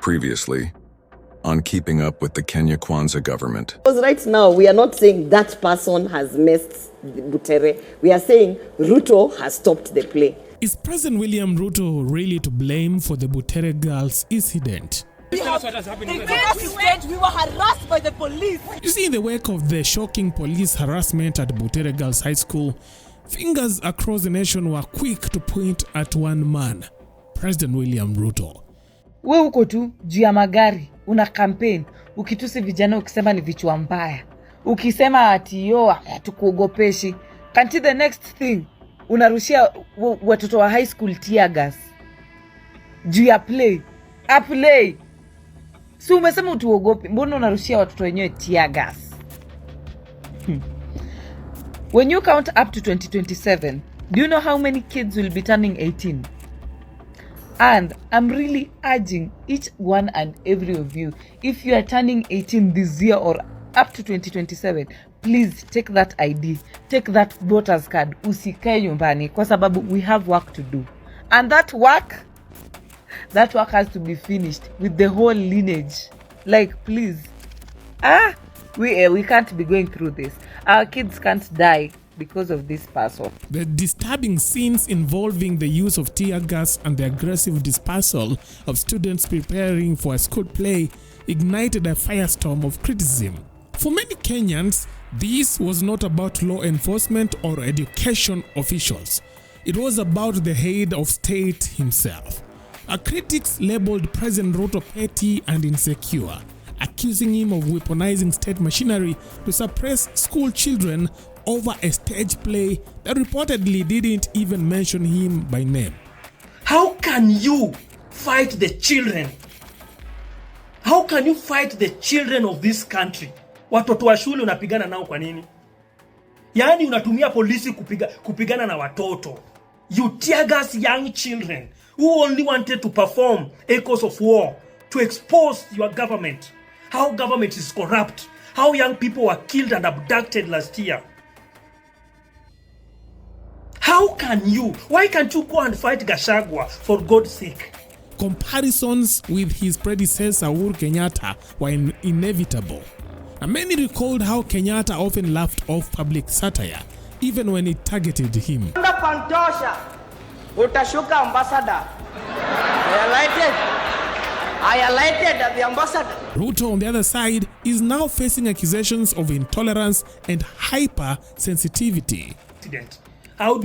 Previously, on keeping up with the Kenya Kwanza government. Because right now, we are not saying that person has messed Butere. We are saying Ruto has stopped the play. Is President William Ruto really to blame for the Butere girls' incident? We were harassed by the police. You see, in the wake of the shocking police harassment at Butere Girls High School, fingers across the nation were quick to point at one man, President William Ruto. We uko tu juu ya magari, una campaign, ukitusi vijana ukisema ni vichwa mbaya. Ukisema ati yo hatukuogopeshi. Kanti the next thing, unarushia watoto wa high school tear gas. Juu ya play. A play. Si umesema utuogope, mbona unarushia watoto wenyewe tear gas? When you count up to 2027, do you know how many kids will be turning 18? And I'm really urging each one and every of you, if you are turning 18 this year or up to 2027, please take that ID, take that voter's card, usikae nyumbani kwa sababu we have work to do. And that work has to be finished with the whole lineage. Like, please. We can't be going through this. Our kids can't die because of this person. The disturbing scenes involving the use of tear gas and the aggressive dispersal of students preparing for a school play ignited a firestorm of criticism. For many Kenyans, this was not about law enforcement or education officials. It was about the head of state himself. Our critics labeled President Ruto petty and insecure, accusing him of weaponizing state machinery to suppress school children over a stage play that reportedly didn't even mention him by name. How can you fight the children? How can you fight the children of this country? Watoto wa shule unapigana nao kwa nini? Yaani unatumia polisi kupigana na watoto. You tear gas young children who only wanted to perform echoes of war to expose your government. How government is corrupt. How young people were killed and abducted last year. How can you? Why can't you go and fight Gachagua, for God's sake? Comparisons with his predecessor Uhuru Kenyatta were inevitable. And many recalled how Kenyatta often laughed off public satire, even when it targeted him. Pantosha, utashuka ambassador. I alighted at the ambassador. Ruto, on the other side, is now facing accusations of intolerance and hypersensitivity. How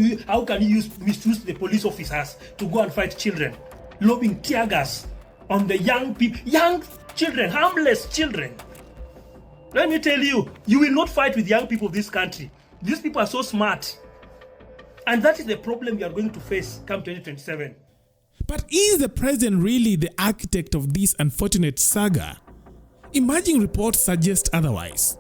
can you misuse the police officers to go and fight children? Lobbing tear gas on the young people, young children, harmless children. Let me tell you, you will not fight with young people of this country. These people are so smart. And that is the problem we are going to face come 2027. But is the president really the architect of this unfortunate saga? Emerging reports suggest otherwise.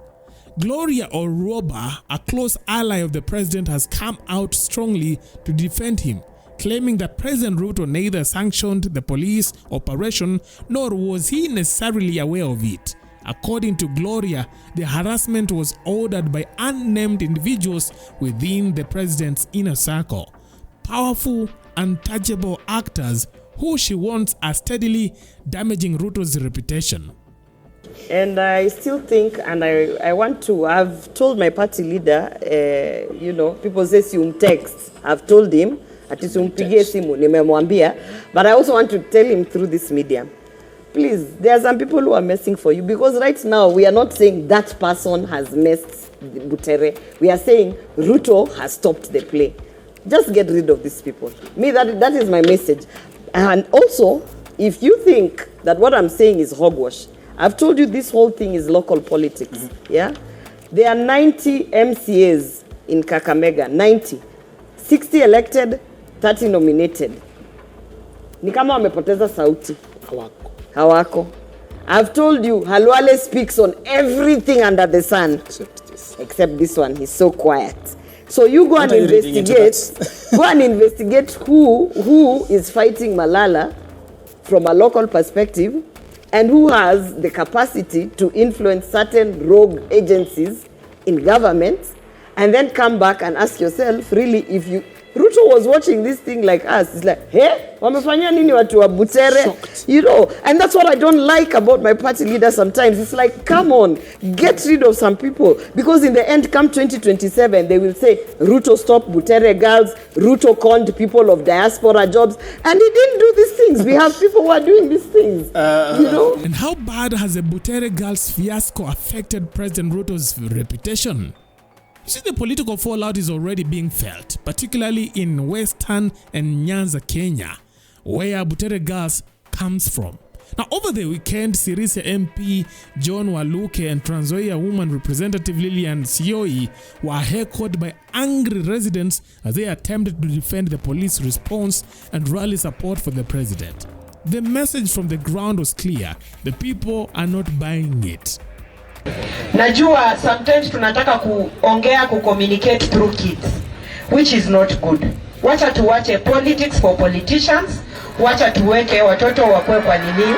Gloria Oroba, a close ally of the president, has come out strongly to defend him, claiming that President Ruto neither sanctioned the police operation nor was he necessarily aware of it. According to Gloria, the harassment was ordered by unnamed individuals within the president's inner circle, powerful, untouchable actors who she wants are steadily damaging Ruto's reputation. And I still think, and I want to, I've told my party leader, people say text. I've told him, ati simpigie simu, nimemwambia, but I also want to tell him through this medium. Please, there are some people who are messing for you, because right now we are not saying that person has messed Butere. We are saying Ruto has stopped the play. Just get rid of these people. Me, that is my message. And also, if you think that what I'm saying is hogwash, I've told you this whole thing is local politics. Yeah? There are 90 MCAs in Kakamega. 90. 60 elected, 30 nominated. Ni kama wamepoteza sauti. Hawako. I've told you, Halwale speaks on everything under the sun. Except this one. He's so quiet. So you go and investigate. Go and investigate who is fighting Malala from a local perspective, and who has the capacity to influence certain rogue agencies in government, and then come back and ask yourself, really, if Ruto was watching this thing like us. It's like, hey, wamefanya nini watu wa Butere? Shocked. You know, and that's what I don't like about my party leader sometimes. It's like, come on, get rid of some people. Because in the end, come 2027, they will say, Ruto stopped Butere girls, Ruto conned people of diaspora jobs, and he didn't do these things. We have people who are doing these things, you know? And how bad has the Butere girls fiasco affected President Ruto's reputation? You see, the political fallout is already being felt, particularly in Western and Nyanza, Kenya, where Butere girls comes from. Now, over the weekend, Sirisia MP John Waluke and Trans Nzoia woman representative Lillian Sioi were heckled by angry residents as they attempted to defend the police response and rally support for the president. The message from the ground was clear: the people are not buying it. Najua sometimes tunataka kuongea communicate through kids, which is not good. Wacha tuwache politics for politicians, wacha tuweke watoto wakwe kwa nini.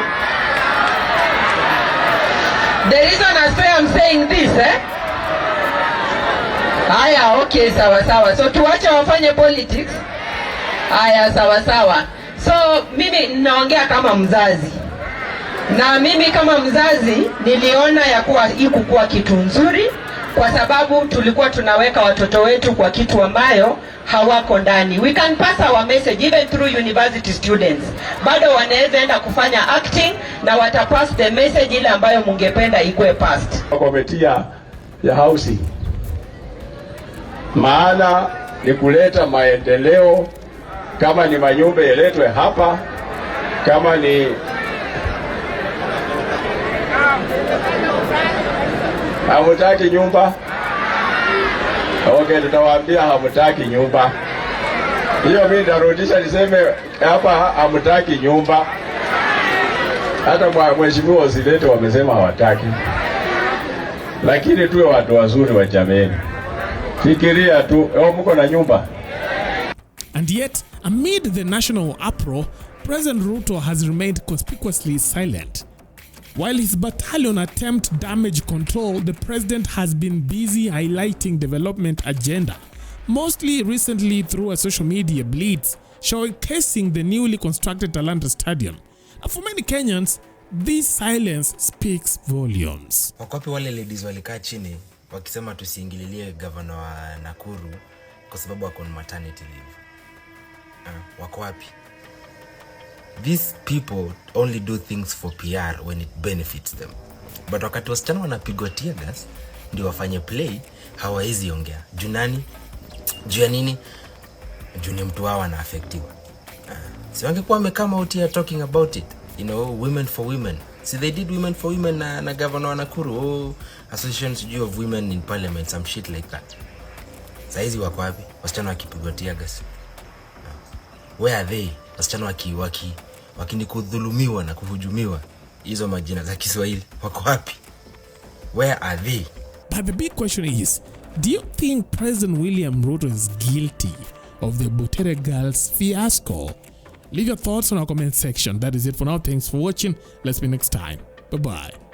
The reason as I'm saying this, Haya, okay, sawa sawa. So tuwache wafanye politics. Haya, sawa sawa. So mimi naongea kama mzazi. Na mimi kama mzazi niliona ya kuwa ikukuwa kitu nzuri, kwa sababu tulikuwa tunaweka watoto wetu kwa kitu ambayo hawako ndani. We can pass our message even through university students. Bado wanaweza enda kufanya acting na watapass the message ile ambayo mungependa ikuwe passed. Komitia ya housing, maana ni kuleta maendeleo. Kama ni manyumba yaletwe hapa, kama ni hamutaki nyumba, okay, tutawaambia hamutaki nyumba. Hiyo mimi nitarudisha niseme hapa hamutaki nyumba. Hata mheshimiwa Osilete wamesema hawataki. Lakini tuwe watu wazuri wa jamii. Fikiria tu, mko na nyumba. And yet, amid the national uproar, President Ruto has remained conspicuously silent. While his battalion attempt damage control, the president has been busy highlighting development agenda, mostly recently through a social media blitz showcasing the newly constructed Talanta Stadium. And for many Kenyans, this silence speaks volumes. Wakopi wale ladies walikaa chini wakisema tusiingililie governor wa Nakuru kwa sababu wako on maternity leave. Wako wapi? These people only do things for PR when it benefits them. But wakati wasichana wanapigwa tear gas ndio wafanye play, hawawezi ongea. Juu nani? Juu ya nini? Juu ni mtu wao ana affectiwa. Si wangekuwa wamekama out here talking about it. You know, women for women. See, they did women for women na governor wa Nakuru. Association of women in parliament, some shit like that. Saizi wako wapi? Wasichana wakipigwa tear gas. Where are they? Wasichana wakinikudhulumiwa na kuhujumiwa. Hizo majina za Kiswahili wako wapi? Where are they? But the big question is, do you think President William Ruto is guilty of the Butere girls fiasco? Leave your thoughts on our comment section. That is it for now. Thanks for watching. Let's be next time. Bye-bye.